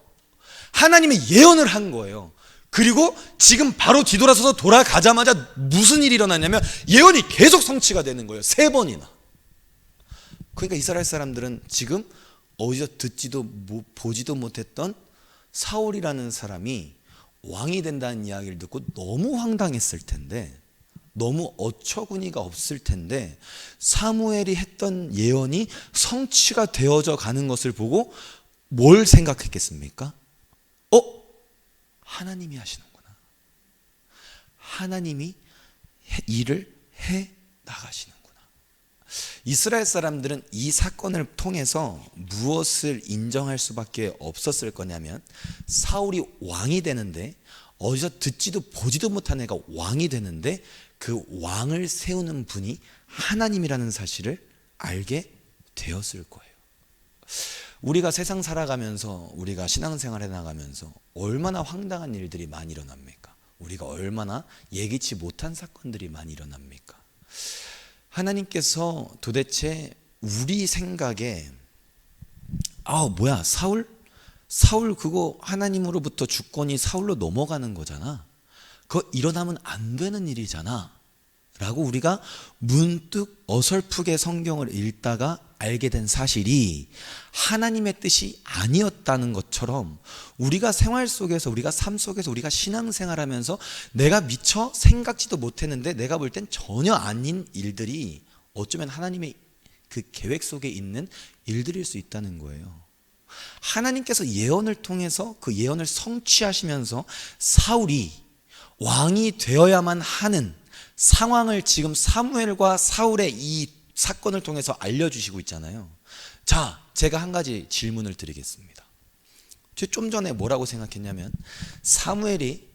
하나님의 예언을 한 거예요. 그리고 지금 바로 뒤돌아서서 돌아가자마자 무슨 일이 일어나냐면 예언이 계속 성취가 되는 거예요. 3번이나. 그러니까 이스라엘 사람들은 지금 어디서 듣지도 보지도 못했던 사울이라는 사람이 왕이 된다는 이야기를 듣고 너무 황당했을 텐데, 너무 어처구니가 없을 텐데 사무엘이 했던 예언이 성취가 되어져 가는 것을 보고 뭘 생각했겠습니까? 하나님이 하시는구나. 하나님이 일을 해 나가시는구나. 이스라엘 사람들은 이 사건을 통해서 무엇을 인정할 수밖에 없었을 거냐면 사울이 왕이 되는데, 어디서 듣지도 보지도 못한 애가 왕이 되는데 그 왕을 세우는 분이 하나님이라는 사실을 알게 되었을 거예요. 우리가 세상 살아가면서, 우리가 신앙생활 해나가면서 얼마나 황당한 일들이 많이 일어납니까? 우리가 얼마나 예기치 못한 사건들이 많이 일어납니까? 하나님께서 도대체 우리 생각에 뭐야, 사울 그거 하나님으로부터 주권이 사울로 넘어가는 거잖아, 그거 일어나면 안 되는 일이잖아 라고 우리가 문득 어설프게 성경을 읽다가 알게 된 사실이 하나님의 뜻이 아니었다는 것처럼 우리가 생활 속에서, 우리가 삶 속에서, 우리가 신앙생활하면서 내가 미처 생각지도 못했는데 내가 볼 땐 전혀 아닌 일들이 어쩌면 하나님의 그 계획 속에 있는 일들일 수 있다는 거예요. 하나님께서 예언을 통해서 그 예언을 성취하시면서 사울이 왕이 되어야만 하는 상황을 지금 사무엘과 사울의 이 사건을 통해서 알려주시고 있잖아요. 자, 제가 한 가지 질문을 드리겠습니다. 좀 전에 뭐라고 생각했냐면 사무엘이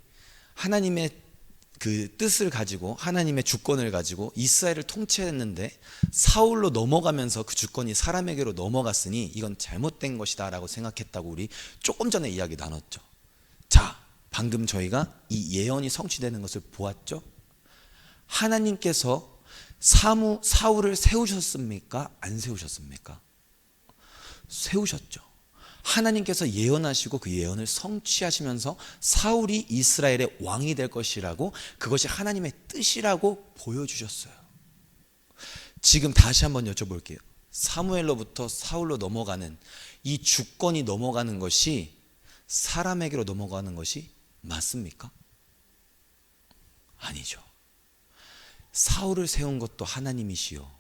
하나님의 그 뜻을 가지고, 하나님의 주권을 가지고 이스라엘을 통치했는데 사울로 넘어가면서 그 주권이 사람에게로 넘어갔으니 이건 잘못된 것이다 라고 생각했다고 우리 조금 전에 이야기 나눴죠. 자, 방금 저희가 이 예언이 성취되는 것을 보았죠. 하나님께서 사울을 세우셨습니까? 안 세우셨습니까? 세우셨죠. 하나님께서 예언하시고 그 예언을 성취하시면서 사울이 이스라엘의 왕이 될 것이라고, 그것이 하나님의 뜻이라고 보여주셨어요. 지금 다시 한번 여쭤볼게요. 사무엘로부터 사울로 넘어가는 이 주권이 넘어가는 것이 사람에게로 넘어가는 것이 맞습니까? 아니죠. 사울을 세운 것도 하나님이시요,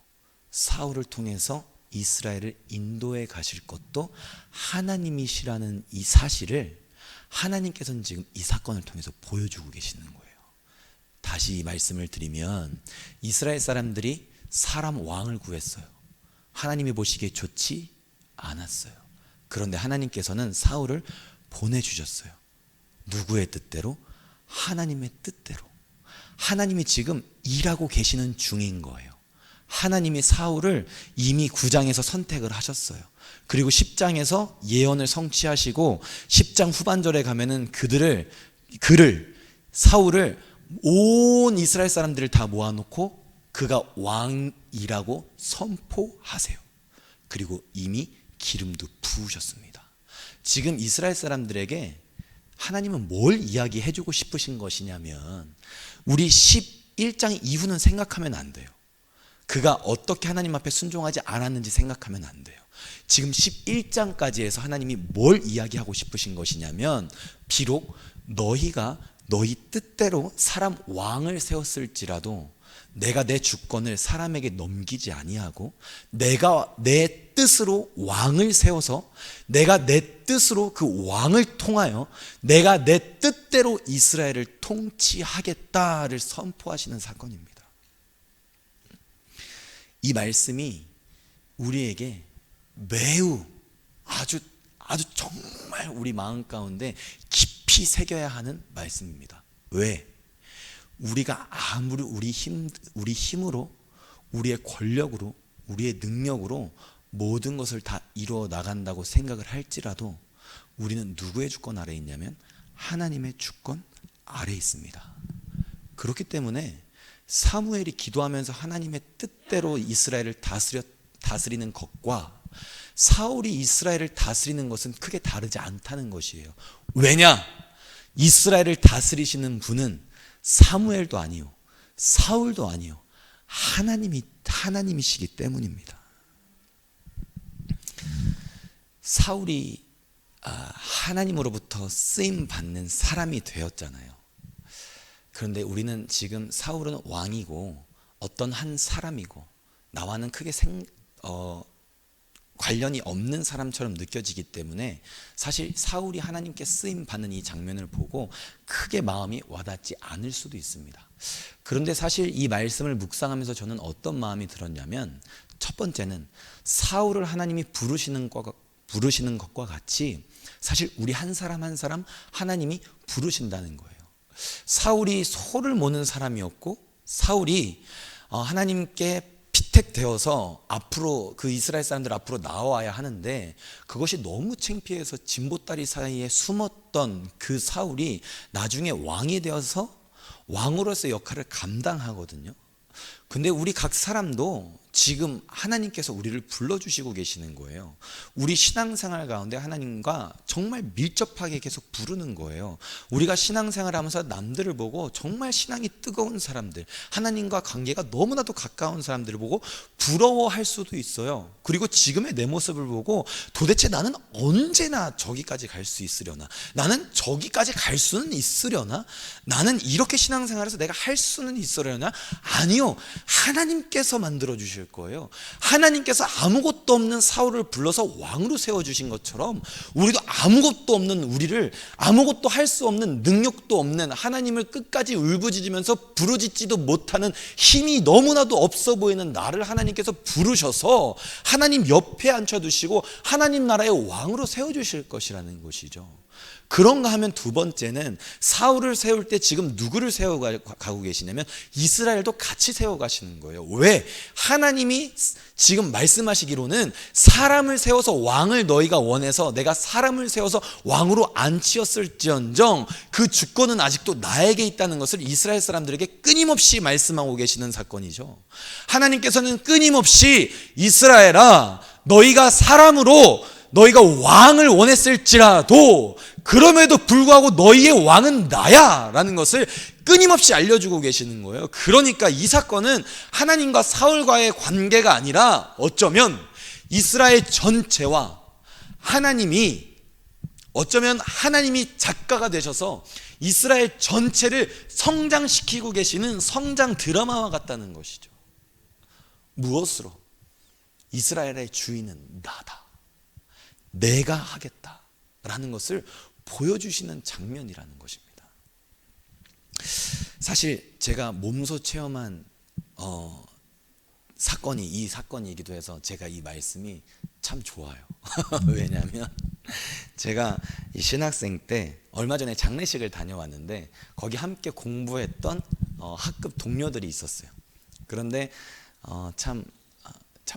사울을 통해서 이스라엘을 인도해 가실 것도 하나님이시라는 이 사실을 하나님께서는 지금 이 사건을 통해서 보여주고 계시는 거예요. 다시 이 말씀을 드리면, 이스라엘 사람들이 사람 왕을 구했어요. 하나님이 보시기에 좋지 않았어요. 그런데 하나님께서는 사울을 보내주셨어요. 누구의 뜻대로? 하나님의 뜻대로. 하나님이 지금 일하고 계시는 중인 거예요. 하나님이 사울을 이미 9장에서 선택을 하셨어요. 그리고 10장에서 예언을 성취하시고 10장 후반절에 가면은 사울을 온 이스라엘 사람들을 다 모아놓고 그가 왕이라고 선포하세요. 그리고 이미 기름도 부으셨습니다. 지금 이스라엘 사람들에게 하나님은 뭘 이야기해주고 싶으신 것이냐면, 우리 11장 이후는 생각하면 안 돼요. 그가 어떻게 하나님 앞에 순종하지 않았는지 생각하면 안 돼요. 지금 11장까지 해서 하나님이 뭘 이야기하고 싶으신 것이냐면, 비록 너희가 너희 뜻대로 사람 왕을 세웠을지라도 내가 내 주권을 사람에게 넘기지 아니하고, 내가 내 뜻으로 왕을 세워서 내가 내 뜻으로 그 왕을 통하여 내가 내 뜻대로 이스라엘을 통치하겠다를 선포하시는 사건입니다. 이 말씀이 우리에게 매우 아주 정말 우리 마음 가운데 깊이 새겨야 하는 말씀입니다. 왜? 우리가 아무리 우리 힘으로, 우리의 권력으로, 우리의 능력으로 모든 것을 다 이루어 나간다고 생각을 할지라도 우리는 누구의 주권 아래에 있냐면 하나님의 주권 아래에 있습니다. 그렇기 때문에 사무엘이 기도하면서 하나님의 뜻대로 이스라엘을 다스리는 것과 사울이 이스라엘을 다스리는 것은 크게 다르지 않다는 것이에요. 왜냐? 이스라엘을 다스리시는 분은 사무엘도 아니요, 사울도 아니요, 하나님이시기 때문입니다. 사울이 하나님으로부터 쓰임 받는 사람이 되었잖아요. 그런데 우리는 지금 사울은 왕이고 어떤 한 사람이고 나와는 크게 관련이 없는 사람처럼 느껴지기 때문에 사실 사울이 하나님께 쓰임 받는 이 장면을 보고 크게 마음이 와닿지 않을 수도 있습니다. 그런데 사실 이 말씀을 묵상하면서 저는 어떤 마음이 들었냐면, 첫 번째는 사울을 하나님이 부르시는 것과 같이 사실 우리 한 사람 한 사람 하나님이 부르신다는 거예요. 사울이 소를 모는 사람이었고, 사울이 하나님께 피택되어서 앞으로 그 이스라엘 사람들 앞으로 나와야 하는데 그것이 너무 창피해서 진보다리 사이에 숨었던 그 사울이 나중에 왕이 되어서 왕으로서의 역할을 감당하거든요. 근데 우리 각 사람도 지금 하나님께서 우리를 불러주시고 계시는 거예요. 우리 신앙생활 가운데 하나님과 정말 밀접하게 계속 부르는 거예요. 우리가 신앙생활을 하면서 남들을 보고 정말 신앙이 뜨거운 사람들, 하나님과 관계가 너무나도 가까운 사람들을 보고 부러워할 수도 있어요. 그리고 지금의 내 모습을 보고 도대체 나는 언제나 저기까지 갈 수 있으려나, 나는 저기까지 갈 수는 있으려나, 나는 이렇게 신앙생활에서 내가 할 수는 있으려나. 아니요, 하나님께서 만들어 주실 거예요. 하나님께서 아무것도 없는 사울을 불러서 왕으로 세워주신 것처럼 우리도 아무것도 없는 우리를, 아무것도 할 수 없는, 능력도 없는, 하나님을 끝까지 울부짖으면서 부르짖지도 못하는, 힘이 너무나도 없어 보이는 나를 하나님께서 부르셔서 하나님 옆에 앉혀두시고 하나님 나라의 왕으로 세워주실 것이라는 것이죠. 그런가 하면 두 번째는 사울을 세울 때 지금 누구를 세워가고 계시냐면 이스라엘도 같이 세워가시는 거예요. 왜? 하나님이 지금 말씀하시기로는 사람을 세워서 왕을 너희가 원해서 내가 사람을 세워서 왕으로 앉히었을지언정 그 주권은 아직도 나에게 있다는 것을 이스라엘 사람들에게 끊임없이 말씀하고 계시는 사건이죠. 하나님께서는 끊임없이 이스라엘아, 너희가 사람으로 너희가 왕을 원했을지라도 그럼에도 불구하고 너희의 왕은 나야 라는 것을 끊임없이 알려주고 계시는 거예요. 그러니까 이 사건은 하나님과 사울과의 관계가 아니라 어쩌면 이스라엘 전체와 하나님이 어쩌면 하나님이 작가가 되셔서 이스라엘 전체를 성장시키고 계시는 성장 드라마와 같다는 것이죠. 무엇으로? 이스라엘의 주인은 나다, 내가 하겠다라는 것을 보여주시는 장면이라는 것입니다. 사실 제가 몸소 체험한 이 사건이기도 해서 제가 이 말씀이 참 좋아요. 왜냐하면 제가 이 신학생 때 얼마 전에 장례식을 다녀왔는데 거기 함께 공부했던 학급 동료들이 있었어요. 그런데 참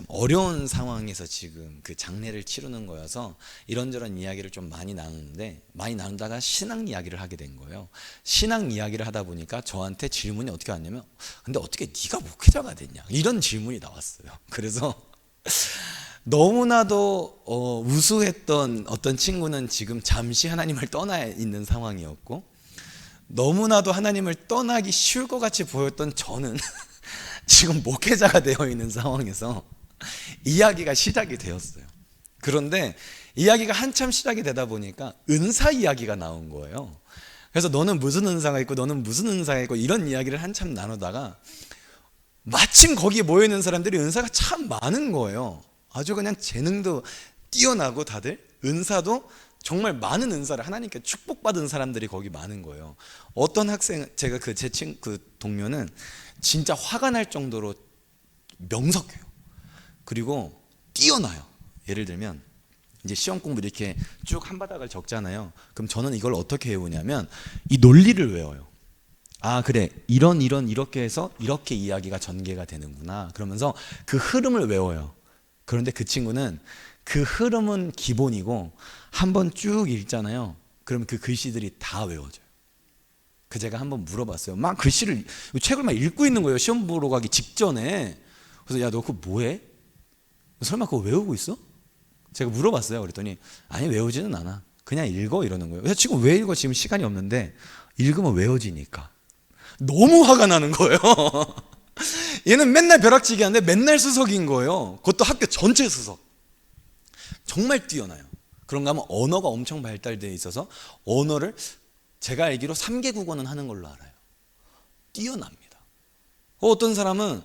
어려운 상황에서 지금 그 장례를 치르는 거여서 이런저런 이야기를 좀 많이 나누다가 신앙 이야기를 하게 된 거예요. 신앙 이야기를 하다 보니까 저한테 질문이 어떻게 왔냐면, 근데 어떻게 네가 목회자가 됐냐, 이런 질문이 나왔어요. 그래서 너무나도 우수했던 어떤 친구는 지금 잠시 하나님을 떠나 있는 상황이었고, 너무나도 하나님을 떠나기 쉬울 것 같이 보였던 저는 지금 목회자가 되어 있는 상황에서 이야기가 시작이 되었어요. 그런데 이야기가 한참 시작이 되다 보니까 은사 이야기가 나온 거예요. 그래서 너는 무슨 은사가 있고 너는 무슨 은사가 있고 이런 이야기를 한참 나누다가 마침 거기에 모여있는 사람들이 은사가 참 많은 거예요. 아주 그냥 재능도 뛰어나고 다들 은사도 정말 많은 은사를 하나님께 축복받은 사람들이 거기 많은 거예요. 어떤 학생, 제가 제 친구 동료는 진짜 화가 날 정도로 명석해요. 그리고 뛰어나요. 예를 들면 이제 시험 공부 이렇게 쭉 한 바닥을 적잖아요. 그럼 저는 이걸 어떻게 외우냐면 이 논리를 외워요. 아, 그래, 이렇게 해서 이렇게 이야기가 전개가 되는구나, 그러면서 그 흐름을 외워요. 그런데 그 친구는 그 흐름은 기본이고 한번 쭉 읽잖아요. 그럼 그 글씨들이 다 외워져요. 제가 한번 물어봤어요. 막 글씨를, 책을 막 읽고 있는 거예요, 시험 보러 가기 직전에. 그래서 야, 너 그거 뭐해? 설마 그거 외우고 있어? 제가 물어봤어요. 그랬더니 아니, 외우지는 않아, 그냥 읽어, 이러는 거예요. 지금 왜 읽어? 지금 시간이 없는데. 읽으면 외워지니까. 너무 화가 나는 거예요. 얘는 맨날 벼락치기 하는데 맨날 수석인 거예요. 그것도 학교 전체 수석. 정말 뛰어나요. 그런가 하면 언어가 엄청 발달되어 있어서 언어를 제가 알기로 3개 국어는 하는 걸로 알아요. 뛰어납니다. 어떤 사람은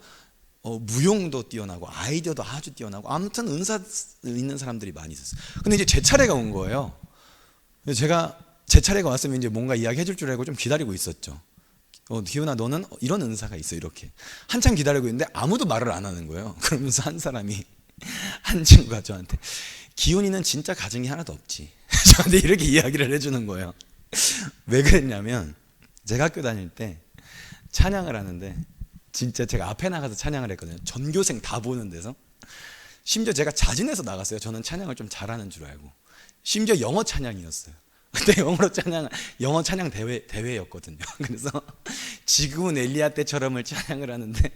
무용도 뛰어나고 아이디어도 아주 뛰어나고, 아무튼 은사 있는 사람들이 많이 있었어요. 근데 이제 제 차례가 온 거예요. 제가 제 차례가 왔으면 이제 뭔가 이야기 해줄 줄 알고 좀 기다리고 있었죠. 기훈아, 너는 이런 은사가 있어, 이렇게 한참 기다리고 있는데 아무도 말을 안 하는 거예요. 그러면서 한 친구가 저한테, 기훈이는 진짜 가정이 하나도 없지, 저한테 이렇게 이야기를 해주는 거예요. 왜 그랬냐면 제가 학교 다닐 때 찬양을 하는데 진짜 제가 앞에 나가서 찬양을 했거든요. 전교생 다 보는 데서. 심지어 제가 자진해서 나갔어요. 저는 찬양을 좀 잘하는 줄 알고. 심지어 영어 찬양이었어요. 그때 영어 찬양 대회였거든요. 그래서 지금은 엘리야 때처럼을 찬양을 하는데,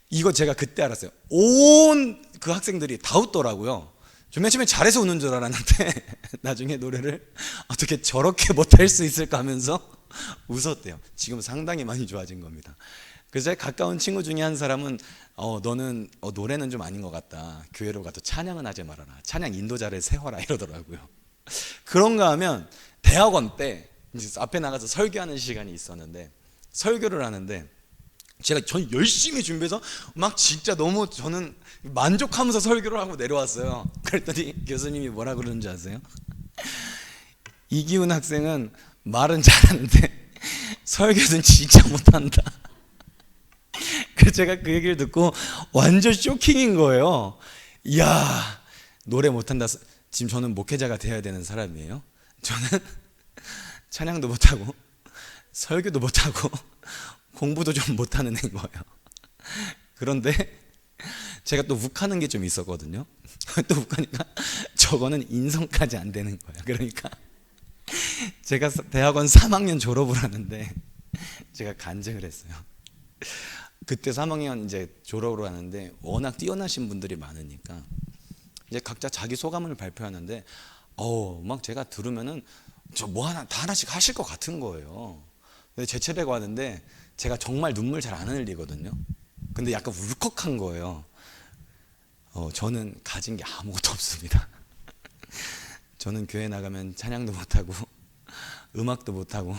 이거 제가 그때 알았어요. 온 그 학생들이 다 웃더라고요. 저 맨 처음에 잘해서 웃는 줄 알았는데 나중에 노래를 어떻게 저렇게 못할 수 있을까 하면서 웃었대요. 지금 상당히 많이 좋아진 겁니다. 그래서 제 가까운 친구 중에 한 사람은 너는 노래는 좀 아닌 것 같다, 교회로 가서 찬양은 하지 말아라, 찬양 인도자를 세워라, 이러더라고요. 그런가 하면 대학원 때 이제 앞에 나가서 설교하는 시간이 있었는데, 설교를 하는데 전 열심히 준비해서 막 진짜 너무 저는 만족하면서 설교를 하고 내려왔어요. 그랬더니 교수님이 뭐라 그러는지 아세요? 이기훈 학생은 말은 잘하는데 설교는 진짜 못한다. 그래서 제가 그 얘기를 듣고 완전 쇼킹인 거예요. 이야, 노래 못한다. 지금 저는 목회자가 되어야 되는 사람이에요. 저는 찬양도 못하고 설교도 못하고 공부도 좀 못하는 애인 거예요. 그런데 제가 또 욱하는 게 좀 있었거든요. 또 욱하니까 저거는 인성까지 안 되는 거예요. 그러니까 제가 대학원 3학년 졸업을 하는데 제가 간증을 했어요. 그때 3학년 이제 졸업을 하는데 워낙 뛰어나신 분들이 많으니까 이제 각자 자기 소감을 발표하는데 막 제가 들으면은 저 뭐 다 하나씩 하실 것 같은 거예요. 근데 제 차례가 왔는데 제가 정말 눈물 잘 안 흘리거든요. 근데 약간 울컥한 거예요. 저는 가진 게 아무것도 없습니다. 저는 교회 나가면 찬양도 못하고 음악도 못하고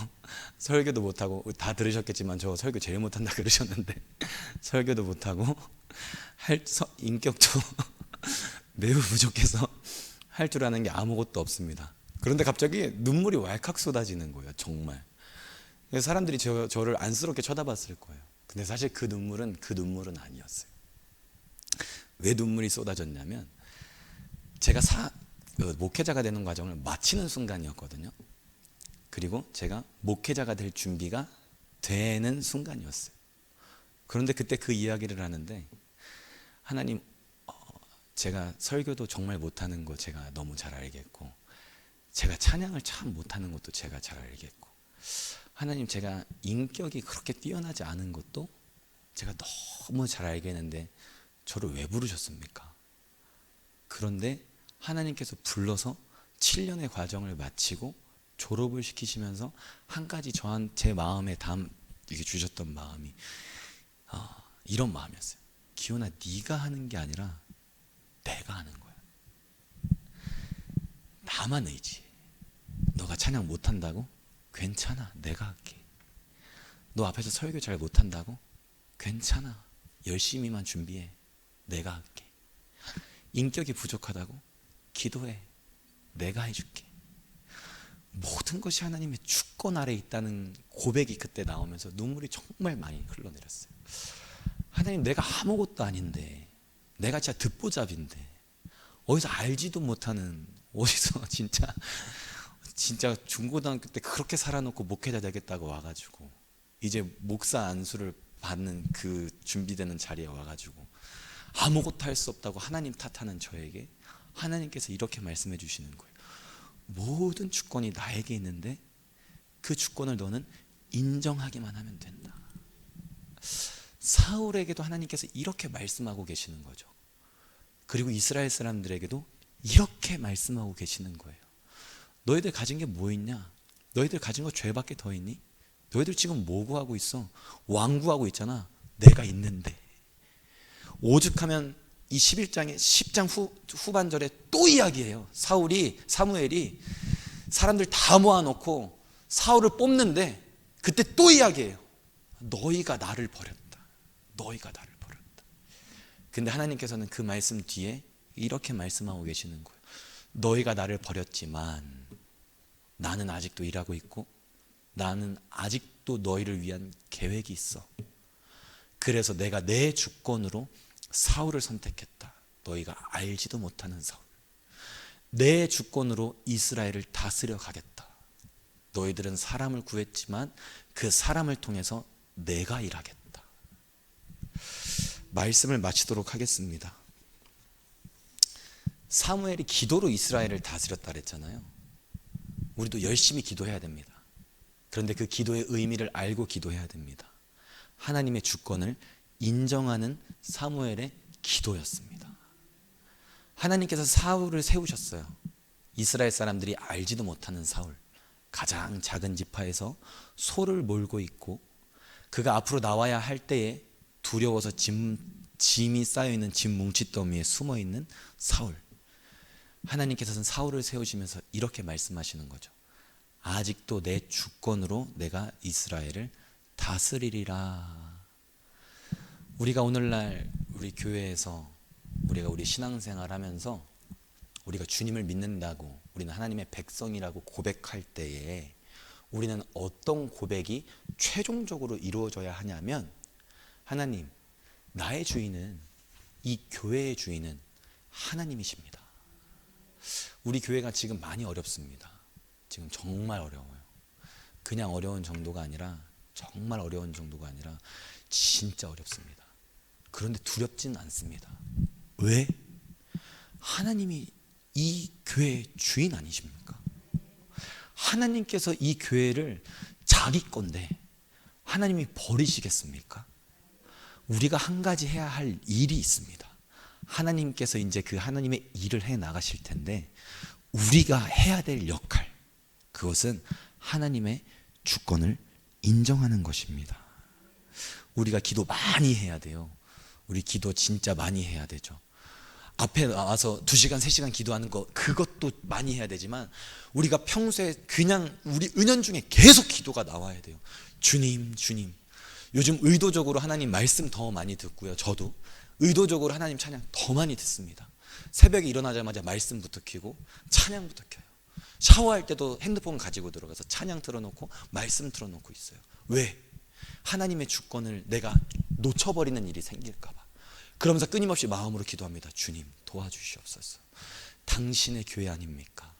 설교도 못하고, 다 들으셨겠지만 저 설교 제일 못한다 그러셨는데 설교도 못하고 인격도 매우 부족해서 할 줄 아는 게 아무것도 없습니다. 그런데 갑자기 눈물이 왈칵 쏟아지는 거예요. 정말 사람들이 저를 안쓰럽게 쳐다봤을 거예요. 근데 사실 그 눈물은 아니었어요. 왜 눈물이 쏟아졌냐면, 제가 목회자가 되는 과정을 마치는 순간이었거든요. 그리고 제가 목회자가 될 준비가 되는 순간이었어요. 그런데 그때 그 이야기를 하는데, 하나님, 제가 설교도 정말 못하는 거 제가 너무 잘 알겠고, 제가 찬양을 참 못하는 것도 제가 잘 알겠고, 하나님, 제가 인격이 그렇게 뛰어나지 않은 것도 제가 너무 잘 알겠는데 저를 왜 부르셨습니까? 그런데 하나님께서 불러서 7년의 과정을 마치고 졸업을 시키시면서 한 가지 제 마음에 이렇게 주셨던 마음이 이런 마음이었어요. 기훈아, 네가 하는 게 아니라 내가 하는 거야. 나만 의지해. 너가 찬양 못한다고? 괜찮아, 내가 할게. 너 앞에서 설교 잘 못한다고? 괜찮아, 열심히만 준비해, 내가 할게. 인격이 부족하다고? 기도해, 내가 해줄게. 모든 것이 하나님의 주권 아래 있다는 고백이 그때 나오면서 눈물이 정말 많이 흘러내렸어요. 하나님, 내가 아무것도 아닌데, 내가 진짜 듣보잡인데, 어디서 알지도 못하는, 어디서 진짜 중고등학교 때 그렇게 살아놓고 목회자 되겠다고 와가지고 이제 목사 안수를 받는 그 준비되는 자리에 와가지고 아무것도 할 수 없다고 하나님 탓하는 저에게 하나님께서 이렇게 말씀해 주시는 거예요. 모든 주권이 나에게 있는데 그 주권을 너는 인정하기만 하면 된다. 사울에게도 하나님께서 이렇게 말씀하고 계시는 거죠. 그리고 이스라엘 사람들에게도 이렇게 말씀하고 계시는 거예요. 너희들 가진 게 뭐 있냐? 너희들 가진 거 죄밖에 더 있니? 너희들 지금 뭐 구하고 있어? 왕 구하고 있잖아. 내가 있는데. 오죽하면 이 11장의 10장 후반절에 또 이야기해요. 사무엘이 사람들 다 모아놓고 사울을 뽑는데 그때 또 이야기해요. 너희가 나를 버렸다. 너희가 나를 버렸다. 근데 하나님께서는 그 말씀 뒤에 이렇게 말씀하고 계시는 거예요. 너희가 나를 버렸지만 나는 아직도 일하고 있고 나는 아직도 너희를 위한 계획이 있어. 그래서 내가 내 주권으로 사울을 선택했다. 너희가 알지도 못하는 사울. 내 주권으로 이스라엘을 다스려 가겠다. 너희들은 사람을 구했지만 그 사람을 통해서 내가 일하겠다. 말씀을 마치도록 하겠습니다. 사무엘이 기도로 이스라엘을 다스렸다 그랬잖아요. 우리도 열심히 기도해야 됩니다. 그런데 그 기도의 의미를 알고 기도해야 됩니다. 하나님의 주권을 인정하는 사무엘의 기도였습니다. 하나님께서 사울을 세우셨어요. 이스라엘 사람들이 알지도 못하는 사울, 가장 작은 지파에서 소를 몰고 있고 그가 앞으로 나와야 할 때에 두려워서 짐이 쌓여있는 짐 뭉칫더미에 숨어있는 사울. 하나님께서는 사울을 세우시면서 이렇게 말씀하시는 거죠. 아직도 내 주권으로 내가 이스라엘을 다스리리라. 우리가 오늘날 우리 교회에서 우리가 우리 신앙생활 하면서 우리가 주님을 믿는다고, 우리는 하나님의 백성이라고 고백할 때에 우리는 어떤 고백이 최종적으로 이루어져야 하냐면, 하나님, 나의 주인은, 이 교회의 주인은 하나님이십니다. 우리 교회가 지금 많이 어렵습니다. 지금 정말 어려워요. 그냥 어려운 정도가 아니라, 정말 어려운 정도가 아니라 진짜 어렵습니다. 그런데 두렵지는 않습니다. 왜? 하나님이 이 교회의 주인 아니십니까? 하나님께서 이 교회를 자기 건데 하나님이 버리시겠습니까? 우리가 한 가지 해야 할 일이 있습니다. 하나님께서 이제 그 하나님의 일을 해 나가실 텐데, 우리가 해야 될 역할, 그것은 하나님의 주권을 인정하는 것입니다. 우리가 기도 많이 해야 돼요. 우리 기도 진짜 많이 해야 되죠. 앞에 나와서 2시간 3시간 기도하는 거 그것도 많이 해야 되지만 우리가 평소에 그냥 우리 은연중에 계속 기도가 나와야 돼요. 주님 주님. 요즘 의도적으로 하나님 말씀 더 많이 듣고요. 저도 의도적으로 하나님 찬양 더 많이 듣습니다. 새벽에 일어나자마자 말씀부터 켜고 찬양부터 켜요. 샤워할 때도 핸드폰 가지고 들어가서 찬양 틀어놓고 말씀 틀어놓고 있어요. 왜? 하나님의 주권을 내가 놓쳐버리는 일이 생길까 봐. 그러면서 끊임없이 마음으로 기도합니다. 주님 도와주시옵소서. 당신의 교회 아닙니까?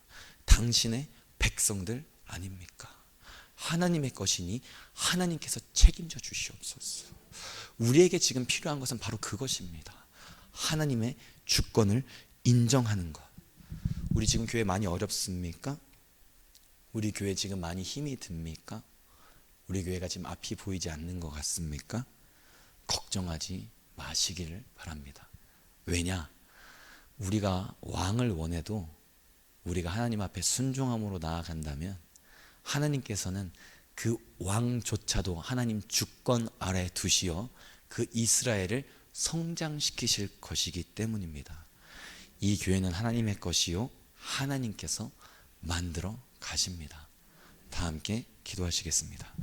당신의 백성들 아닙니까? 하나님의 것이니 하나님께서 책임져 주시옵소서. 우리에게 지금 필요한 것은 바로 그것입니다. 하나님의 주권을 인정하는 것. 우리 지금 교회 많이 어렵습니까? 우리 교회 지금 많이 힘이 듭니까? 우리 교회가 지금 앞이 보이지 않는 것 같습니까? 걱정하지 마시기를 바랍니다. 왜냐? 우리가 왕을 원해도 우리가 하나님 앞에 순종함으로 나아간다면 하나님께서는 그 왕조차도 하나님 주권 아래 두시어 그 이스라엘을 성장시키실 것이기 때문입니다. 이 교회는 하나님의 것이요 하나님께서 만들어 가십니다. 다 함께 기도하시겠습니다.